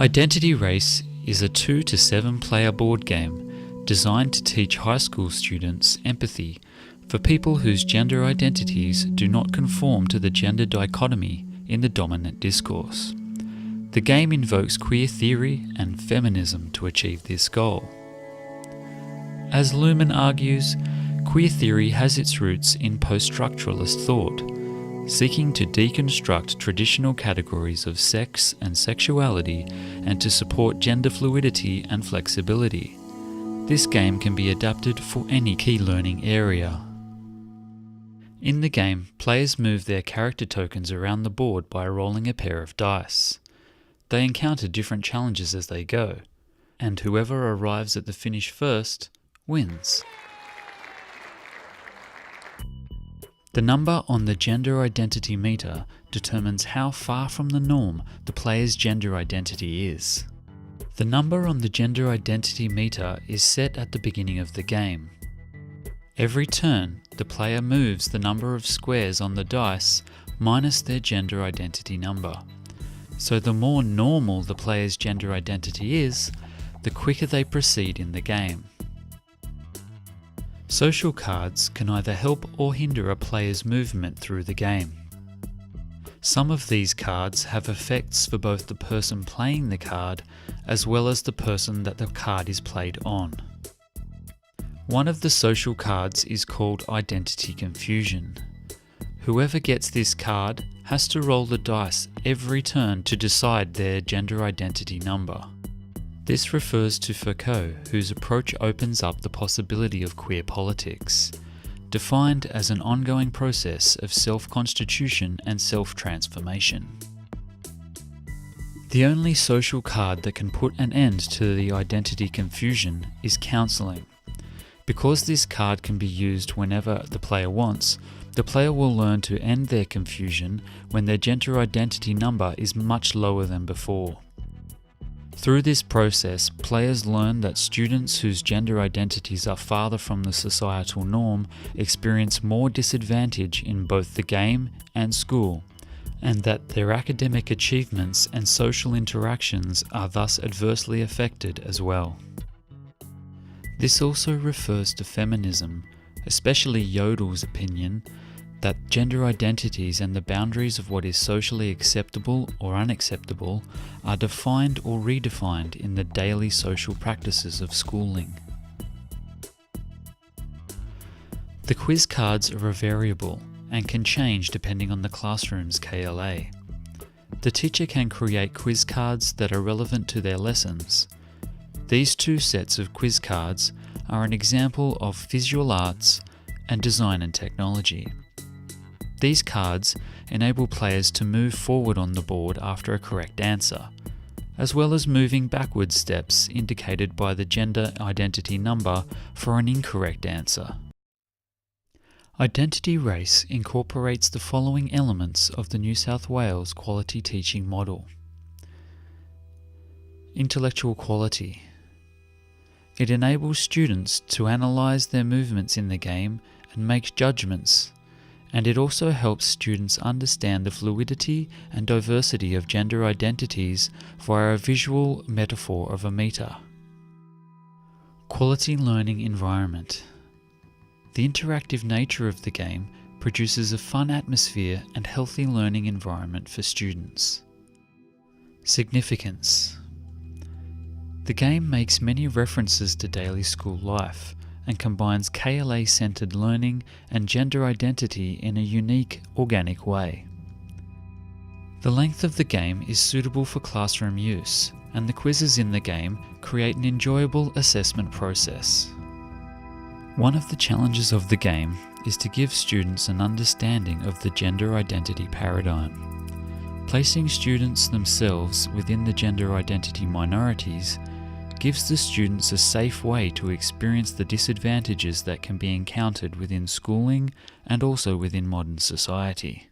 Identity Race is a 2 to 7 player board game designed to teach high school students empathy for people whose gender identities do not conform to the gender dichotomy in the dominant discourse. The game invokes queer theory and feminism to achieve this goal. As Luhmann argues, queer theory has its roots in post-structuralist thought, seeking to deconstruct traditional categories of sex and sexuality and to support gender fluidity and flexibility. This game can be adapted for any key learning area. In the game, players move their character tokens around the board by rolling a pair of dice. They encounter different challenges as they go, and whoever arrives at the finish first wins. The number on the gender identity meter determines how far from the norm the player's gender identity is. The number on the gender identity meter is set at the beginning of the game. Every turn, the player moves the number of squares on the dice minus their gender identity number. So the more normal the player's gender identity is, the quicker they proceed in the game. Social cards can either help or hinder a player's movement through the game. Some of these cards have effects for both the person playing the card as well as the person that the card is played on. One of the social cards is called Identity Confusion. Whoever gets this card has to roll the dice every turn to decide their gender identity number. This refers to Foucault, whose approach opens up the possibility of queer politics, defined as an ongoing process of self-constitution and self-transformation. The only social card that can put an end to the identity confusion is counselling. Because this card can be used whenever the player wants, the player will learn to end their confusion when their gender identity number is much lower than before. Through this process, players learn that students whose gender identities are farther from the societal norm experience more disadvantage in both the game and school, and that their academic achievements and social interactions are thus adversely affected as well. This also refers to feminism, especially Yodel's opinion that gender identities and the boundaries of what is socially acceptable or unacceptable are defined or redefined in the daily social practices of schooling. The quiz cards are a variable and can change depending on the classroom's KLA. The teacher can create quiz cards that are relevant to their lessons. These two sets of quiz cards are an example of visual arts and design and technology. These cards enable players to move forward on the board after a correct answer, as well as moving backward steps indicated by the gender identity number for an incorrect answer. Identity Race incorporates the following elements of the New South Wales Quality Teaching Model. Intellectual quality. It enables students to analyse their movements in the game and make judgments, and it also helps students understand the fluidity and diversity of gender identities via a visual metaphor of a meter. Quality learning environment. The interactive nature of the game produces a fun atmosphere and healthy learning environment for students. Significance. The game makes many references to daily school life and combines KLA-centered learning and gender identity in a unique, organic way. The length of the game is suitable for classroom use, and the quizzes in the game create an enjoyable assessment process. One of the challenges of the game is to give students an understanding of the gender identity paradigm. Placing students themselves within the gender identity minorities gives the students a safe way to experience the disadvantages that can be encountered within schooling and also within modern society.